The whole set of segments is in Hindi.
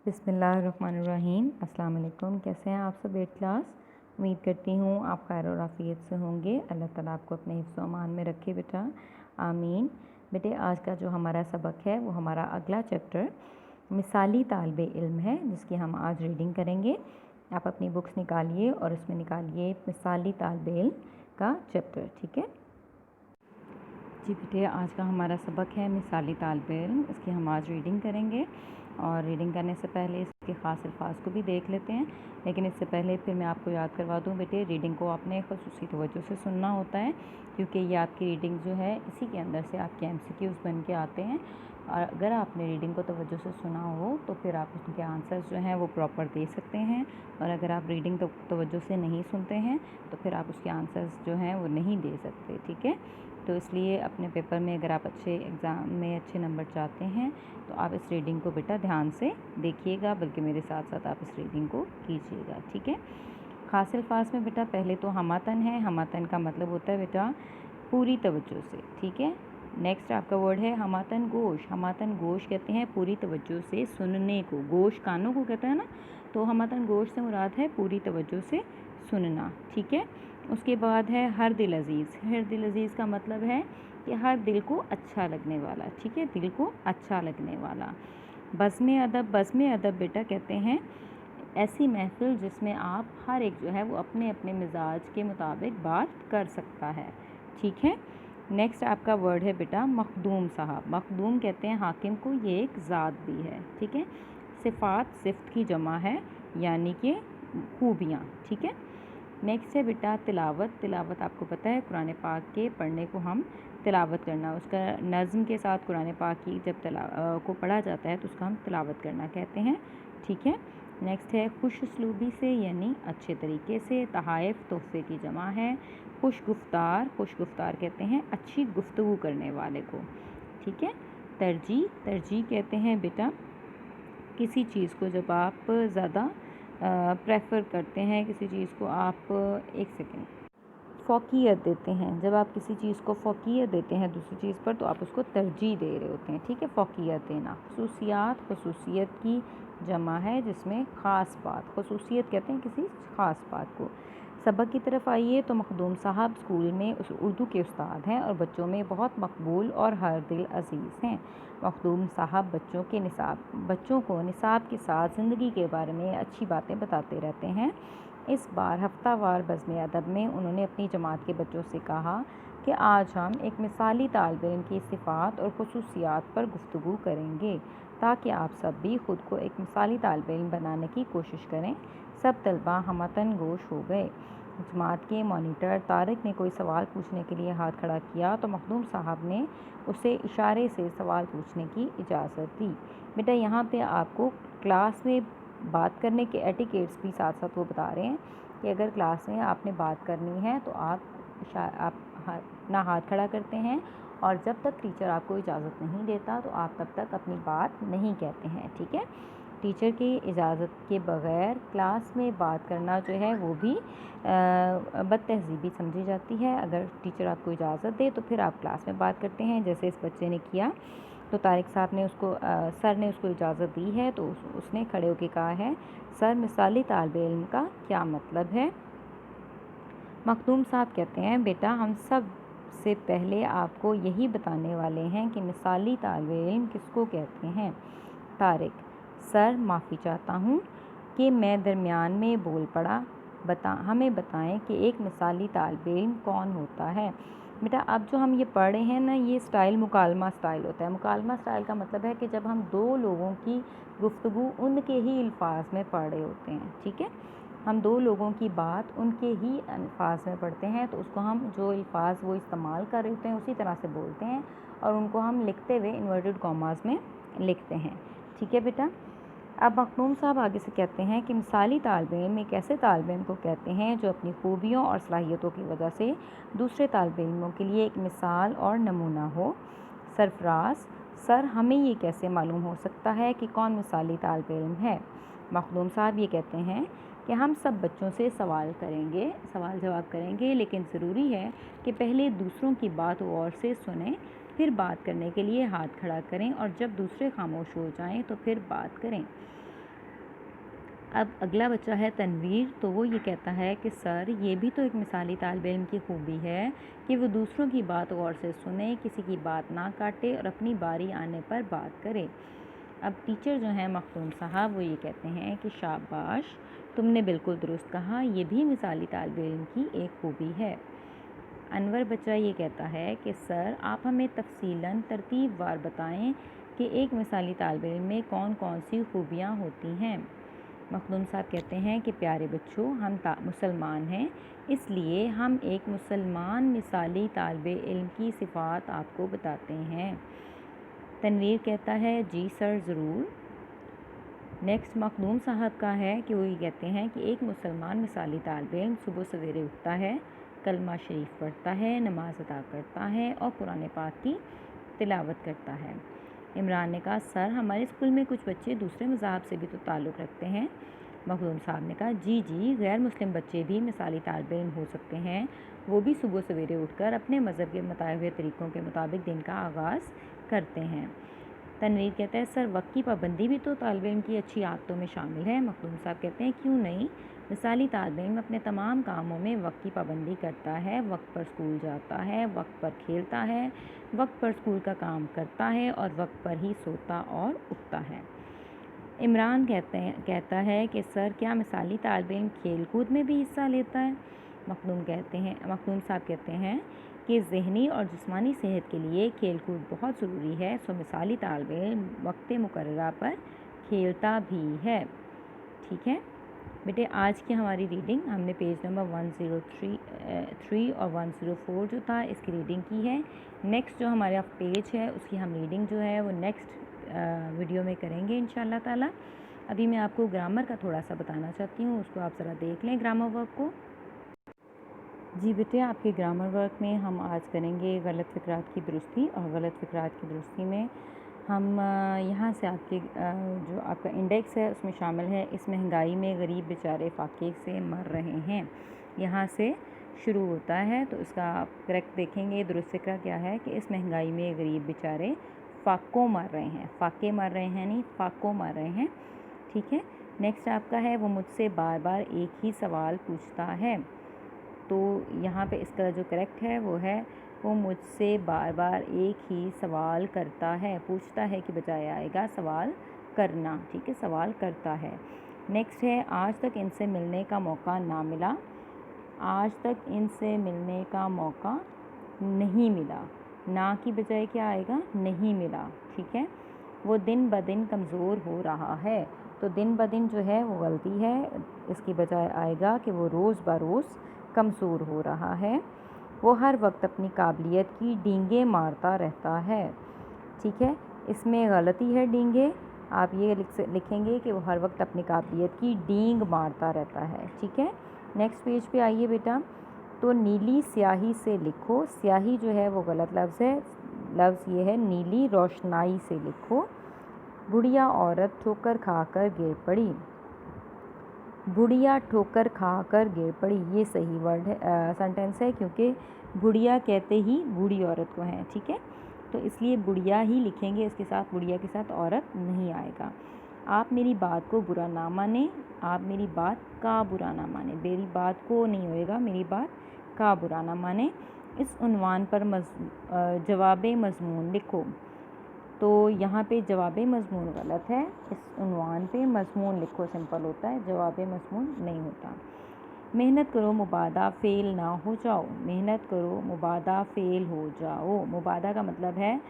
बिस्मिल्लाहिर्रहमानिर्रहीम। अस्सलाम वालेकुम। कैसे हैं आप सब 8 क्लास। उम्मीद करती हूँ आप खैर और आफियत से होंगे। अल्लाह ताला आपको अपने हिफ्ज़ व अमान में रखे बेटा, आमीन। बेटे आज का जो हमारा सबक है वो हमारा अगला चैप्टर मिसाली तालिबे इल्म है, जिसकी हम आज रीडिंग करेंगे। आप अपनी बुक्स निकालिए और उसमें निकालिए मिसाली तालिबे इल्म का चैप्टर, ठीक है जी बेटे। आज का हमारा सबक है मिसाली तालिबे इल्म, इसकी हम आज रीडिंग करेंगे। और रीडिंग करने से पहले इसके ख़ास अल्फाज को भी देख लेते हैं, लेकिन इससे पहले फिर मैं आपको याद करवा दूं बेटे, रीडिंग को आपने ख़ुसूसी तवज्जो से सुनना होता है, क्योंकि ये आपकी रीडिंग जो है इसी के अंदर से आपके MCQs बन के आते हैं। और अगर आपने रीडिंग को तवज्जो से सुना हो तो फिर आप उसके आंसर्स जो हैं वो प्रॉपर दे सकते हैं, और अगर आप रीडिंग तवज्जो से नहीं सुनते हैं तो फिर आप उसके आंसर्स जो हैं वो नहीं दे सकते, ठीक है। तो इसलिए अपने पेपर में अगर आप अच्छे एग्ज़ाम में अच्छे नंबर चाहते हैं तो आप इस रीडिंग को बेटा ध्यान से देखिएगा, बल्कि मेरे साथ साथ आप इस रीडिंग को कीजिएगा, ठीक है। ख़ास अल्फाज में बेटा पहले तो हमातन है। हमातन का मतलब होता है बेटा पूरी तवज्जो से, ठीक है। नेक्स्ट आपका वर्ड है हमातन गोश। हमातन गोश कहते हैं पूरी तवज्जो से सुनने को। गोश कानों को कहता है ना, तो हमातन गोश से मुराद है पूरी तवज्जो से सुनना, ठीक है। उसके बाद है हर दिल अज़ीज़। हर दिल अज़ीज़ का मतलब है कि हर दिल को अच्छा लगने वाला, ठीक है, दिल को अच्छा लगने वाला। बज़्म अदब। बज़्म अदब बेटा कहते हैं ऐसी महफ़िल जिसमें आप हर एक जो है वो अपने अपने मिजाज के मुताबिक बात कर सकता है, ठीक है। नेक्स्ट आपका वर्ड है बेटा मखदूम साहब। मखदूम कहते हैं हाकिम को, ये एक ज़ात भी है, ठीक है। सिफ़ात सिफ़्त की जमा है, यानी कि खूबियाँ, ठीक है। नेक्स्ट है बेटा तिलावत। तिलावत आपको पता है कुरान पाक के पढ़ने को हम तिलावत करना, उसका नज़्म के साथ कुरान पाक की जब को पढ़ा जाता है तो उसका हम तिलावत करना कहते हैं, ठीक है। नेक्स्ट है खुश उसलूबी से, यानी अच्छे तरीके से। तहाइफ तोहफ़े की जमा है। खुश गुफ्तार। खुश गुफ्तार कहते हैं अच्छी गुफ्तगू करने वाले को, ठीक है। तरजीह। तरजीह कहते हैं बेटा किसी चीज़ को जब आप ज़्यादा प्रेफर करते हैं, किसी चीज़ को आप एक सेकेंड फ़ौक़ियत देते हैं। जब आप किसी चीज़ को फ़ौक़ियत देते हैं दूसरी चीज़ पर तो आप उसको तरजीह दे रहे होते हैं, ठीक है, फ़ौक़ियत देना। ख़ुसूसियात। ख़ुसूसियत की जमा है जिसमें ख़ास बात। ख़ुसूसियत कहते हैं किसी ख़ास बात को। सबक की तरफ आइए तो मखदूम साहब स्कूल में उर्दू के उस्ताद हैं और बच्चों में बहुत मकबूल और हर दिल अज़ीज़ हैं। मखदूम साहब बच्चों को निसाब के साथ ज़िंदगी के बारे में अच्छी बातें बताते रहते हैं। इस बार हफ्तावार बज़्म अदब में उन्होंने अपनी जमात के बच्चों से कहा कि आज हम एक मिसाली तालिबे इल्म की सिफ़ात और ख़ुसूसियात पर गुफ्तगू करेंगे, ताकि आप सब भी ख़ुद को एक मिसाली तालिबे इल्म बनाने की कोशिश करें। सब तलबा हमतन गोश हो गए। जमात के मॉनिटर तारिक ने कोई सवाल पूछने के लिए हाथ खड़ा किया तो मखदूम साहब ने उसे इशारे से सवाल पूछने की इजाज़त दी। बेटा यहाँ पे आपको क्लास में बात करने के एटिकेट्स भी साथ साथ वो बता रहे हैं कि अगर क्लास में आपने बात करनी है तो आप अपना हाथ खड़ा करते हैं, और जब तक टीचर आपको इजाज़त नहीं देता तो आप तब तक अपनी बात नहीं कहते हैं, ठीक है। टीचर की इजाज़त के बग़ैर क्लास में बात करना जो है वो भी बदतहज़ीबी समझी जाती है। अगर टीचर आपको इजाज़त दे तो फिर आप क्लास में बात करते हैं, जैसे इस बच्चे ने किया। तो तारिक साहब ने सर ने उसको इजाज़त दी है तो उसने खड़े होकर कहा है, सर मिसाली तालिबे इल्म का क्या मतलब है। मखदूम साहब कहते हैं बेटा हम सब से पहले आपको यही बताने वाले हैं कि मिसाली तालिबे इल्म किसको कहते हैं। तारिक, सर माफ़ी चाहता हूँ कि मैं दरमियान में बोल पड़ा, हमें बताएं कि एक मिसाली तालिबे इल्म कौन होता है। बेटा अब जो हम ये पढ़ रहे हैं ना, ये स्टाइल मुकालमा स्टाइल होता है। मुकालमा स्टाइल का मतलब है कि जब हम दो लोगों की गुफ्तगू उनके ही अल्फाज में पढ़ रहे होते हैं, ठीक है। हम दो लोगों की बात उनके ही अल्फाज में पढ़ते हैं तो उसको हम जो अल्फाज वो इस्तेमाल कर रहे होते हैं उसी तरह से बोलते हैं, और उनको हम लिखते हुए इन्वर्टेड कॉमास में लिखते हैं, ठीक है बेटा। अब मखदूम साहब आगे से कहते हैं कि मिसाली तालिबे इल्म एक ऐसे तालिबे इल्म को कहते हैं जो अपनी खूबियों और सलाहियतों की वजह से दूसरे तालिबे इल्मों के लिए एक मिसाल और नमूना हो। सरफराज, सर हमें ये कैसे मालूम हो सकता है कि कौन मिसाली तालिबे इल्म है। मखदूम साहब ये कहते हैं कि हम सब बच्चों से सवाल जवाब करेंगे, लेकिन ज़रूरी है कि पहले दूसरों की बात गौर से सुनें, फिर बात करने के लिए हाथ खड़ा करें, और जब दूसरे खामोश हो जाएं तो फिर बात करें। अब अगला बच्चा है तनवीर, तो वो ये कहता है कि सर ये भी तो एक मिसाली तालिब इल्म की खूबी है कि वो दूसरों की बात गौर से सुने, किसी की बात ना काटे और अपनी बारी आने पर बात करे। अब टीचर जो हैं मखदूम साहब, वो ये कहते हैं कि शाबाश, तुमने बिल्कुल दुरुस्त कहा, ये भी मिसाली तालिब इल्म की एक खूबी है। अनवर बच्चा ये कहता है कि सर आप हमें तफसीलन तरतीबवार बताएं कि एक मिसाली तालिब इल्म में कौन कौन सी खूबियाँ होती हैं। मखदूम साहब कहते हैं कि प्यारे बच्चों, हम मुसलमान हैं, इसलिए हम एक मुसलमान मिसाली तालिब इल्म की सिफ़ात आपको बताते हैं। तनवीर कहता है जी सर ज़रूर। नेक्स्ट मखदूम साहब का है कि वो ये कहते हैं कि एक मुसलमान मिसाली तालिब इल्म सुबह सवेरे उठता है, कलमा शरीफ पढ़ता है, नमाज अदा करता है और कुरान पाक की तिलावत करता है। इमरान ने कहा सर हमारे स्कूल में कुछ बच्चे दूसरे मज़हब से भी तो ताल्लुक़ रखते हैं। मखदूम साहब ने कहा जी जी, गैर मुस्लिम बच्चे भी मिसाली तालिब इल्म हो सकते हैं, वो भी सुबह सवेरे उठकर अपने मज़हब के बताए हुए तरीक़ों के मुताबिक दिन का आगाज़ करते हैं। तनवीर कहता है सर वक्त की पाबंदी भी तो तालिब इल्म की अच्छी आदतों में शामिल है। मखदूम साहब कहते हैं क्यों नहीं, मिसाली तालिब इल्म अपने तमाम कामों में वक्त की पाबंदी करता है, वक्त पर स्कूल जाता है, वक्त पर खेलता है, वक्त पर स्कूल का काम करता है और वक्त पर ही सोता और उठता है। इमरान कहता है कि सर क्या मिसाली तालिब इल्म खेल कूद में भी हिस्सा लेता है। मखदूम साहब कहते हैं कि ज़हनी और जिस्मानी सेहत के लिए खेल कूद बहुत ज़रूरी है, सो मिसाली तालिब इल्म वक्त मुकर्ररा पर खेलता भी है। ठीक है बेटे, आज की हमारी रीडिंग हमने पेज नंबर 103 और 104 जो था इसकी रीडिंग की है। नेक्स्ट जो हमारा पेज है उसकी हम रीडिंग जो है वो नेक्स्ट वीडियो में करेंगे इंशाल्लाह ताला। अभी मैं आपको ग्रामर का थोड़ा सा बताना चाहती हूँ, उसको आप ज़रा देख लें ग्रामर वर्क को। जी बेटे, आपके ग्रामर वर्क में हम आज करेंगे गलत फ़िक्रात की दुरुस्ती, और गलत फ़िक्रात की दुरुस्ती में हम यहाँ से आपके जो आपका इंडेक्स है उसमें शामिल है, इस महंगाई में गरीब बेचारे फाके से मर रहे हैं, यहाँ से शुरू होता है। तो इसका आप करेक्ट देखेंगे, दुरुस्त फ़िक्रा क्या है कि इस महंगाई में गरीब बेचारे फाकों मर रहे हैं, फाके मर रहे हैं नहीं, फाकों मर रहे हैं। ठीक है, नेक्स्ट आपका है वो मुझसे बार बार एक ही सवाल पूछता है। तो यहाँ पे इसका जो करेक्ट है वो है वो मुझसे बार बार एक ही सवाल करता है, पूछता है कि बजाय आएगा सवाल करना। ठीक है, सवाल करता है। नेक्स्ट है आज तक इनसे मिलने का मौका ना मिला, आज तक इनसे मिलने का मौका नहीं मिला, ना की बजाय क्या आएगा, नहीं मिला। ठीक है, वो दिन ब दिन कमज़ोर हो रहा है, तो दिन ब दिन जो है वो गलती है, इसकी बजाय आएगा कि वो रोज़ ब रोज़ कमज़ोर हो रहा है। वो हर वक्त अपनी काबिलियत की डींगे मारता रहता है। ठीक है, इसमें गलती है डींगे, आप ये लिखेंगे कि वो हर वक्त अपनी काबिलियत की डींग मारता रहता है। ठीक है, नेक्स्ट पेज पे आइए बेटा। तो नीली स्याही से लिखो, स्याही जो है वो गलत लफ्ज़ है, लफ्ज़ ये है नीली रोशनाई से लिखो। बुढ़िया औरत ठोकर खाकर गिर पड़ी, बुढ़िया ठोकर खाकर गिर पड़ी, ये सही वर्ड है, सेंटेंस है, क्योंकि बुढ़िया कहते ही बूढ़ी औरत को हैं। ठीक है, तो इसलिए बुढ़िया ही लिखेंगे, इसके साथ बुढ़िया के साथ औरत नहीं आएगा। आप मेरी बात को बुरा ना माने, आप मेरी बात का बुरा ना माने, मेरी बात को नहीं होएगा, मेरी बात का बुरा ना माने। इस उन्वान पर जवाब मज़मून लिखो, तो यहाँ पे जवाब मज़मून गलत है, इस उन्वान पे मज़मून लिखो, सिंपल होता है, जवाब मज़मून नहीं होता। मेहनत करो मुबादा फ़ेल ना हो जाओ, मेहनत करो मुबादा फ़ेल हो जाओ, मुबादा का मतलब है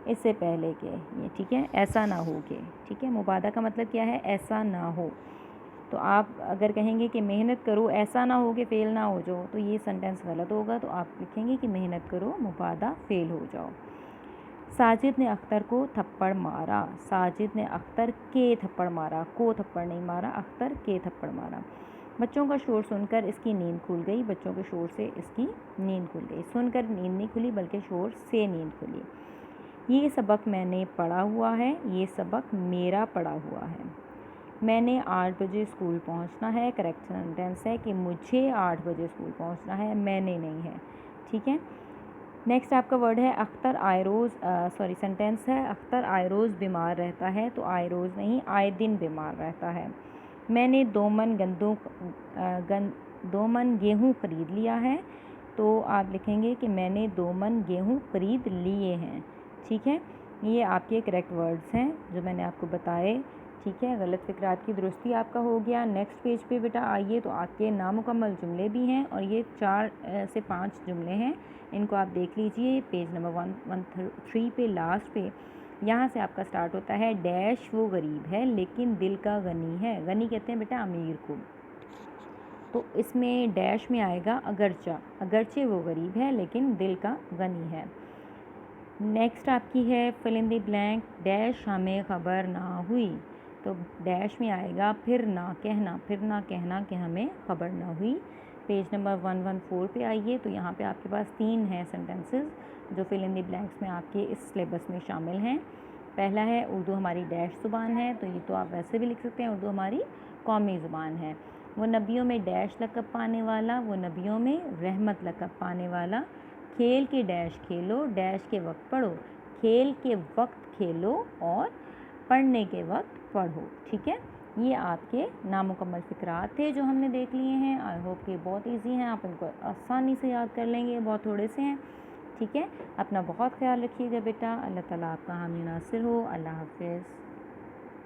इससे पहले के, ये ठीक है, ऐसा ना हो के। ठीक है, मुबादा का मतलब क्या है, ऐसा ना हो। तो आप अगर कहेंगे कि मेहनत करो ऐसा ना हो कि फ़ेल ना हो जाओ, तो ये सेंटेंस गलत होगा, तो आप लिखेंगे कि मेहनत करो मुबादा फ़ेल हो जाओ। साजिद ने अख्तर को थप्पड़ मारा, साजिद ने अख्तर के थप्पड़ मारा, को थप्पड़ नहीं मारा, अख्तर के थप्पड़ मारा। बच्चों का शोर सुनकर इसकी नींद खुल गई, बच्चों के शोर से इसकी नींद खुल गई, सुनकर नींद नहीं खुली बल्कि शोर से नींद खुली। ये सबक मैंने पढ़ा हुआ है, ये सबक मेरा पढ़ा हुआ है। मैंने 8 बजे स्कूल पहुंचना है, करेक्ट सेंटेंस है कि मुझे 8 बजे स्कूल पहुंचना है, मैंने नहीं है। ठीक है, नेक्स्ट आपका वर्ड है अख्तर आए रोज़, सेंटेंस है अख्तर आए रोज़ बीमार रहता है, तो आए रोज़ नहीं, आए दिन बीमार रहता है। मैंने 2 मन 2 मन गेहूँ ख़रीद लिया है। तो आप लिखेंगे कि मैंने 2 मन गेहूँ ख़रीद लिए हैं। ठीक है, ये आपके करेक्ट वर्ड्स हैं जो मैंने आपको बताए। ठीक है, गलत फ़िक्रात की दुरुस्ती आपका हो गया। नेक्स्ट पेज पे बेटा आइए, तो आपके नामुकम्मल जुमले भी हैं और ये 4 से 5 जुमले हैं, इनको आप देख लीजिए। पेज नंबर 113 पे लास्ट पे यहाँ से आपका स्टार्ट होता है, डैश वो गरीब है लेकिन दिल का गनी है। गनी कहते हैं बेटा अमीर को। तो इसमें डैश में आएगा अगरचा, अगरचे वो गरीब है लेकिन दिल का गनी है। नेक्स्ट आपकी है fill in the blank, dash हमें ख़बर ना हुई। तो डैश में आएगा फिर ना कहना कि हमें ख़बर ना हुई। पेज नंबर 114 पे आइए, तो यहाँ पे आपके पास 3 हैं सेंटेंसेस जो फिल इन द ब्लैंक्स में आपके इस सिलेबस में शामिल हैं। पहला है उर्दू हमारी डैश ज़ुबान है, तो ये तो आप वैसे भी लिख सकते हैं, उर्दू हमारी कौमी ज़ुबान है। वो नबियों में डैश लक़ब पाने वाला, वो नबियों में रहमत लक़ब पाने वाला। खेल के डैश खेलो, डैश के वक्त पढ़ो, खेल के वक्त खेलो और पढ़ने के वक्त पढ़ो। ठीक है, ये आपके नामुकम्मल फ़िक्रात थे जो हमने देख लिए हैं। आई होप कि बहुत इजी हैं, आप इनको आसानी से याद कर लेंगे, बहुत थोड़े से हैं। ठीक है, अपना बहुत ख्याल रखिएगा बेटा। अल्लाह ताला आपका हामी नासिर हो। अल्लाह हाफ़िज़।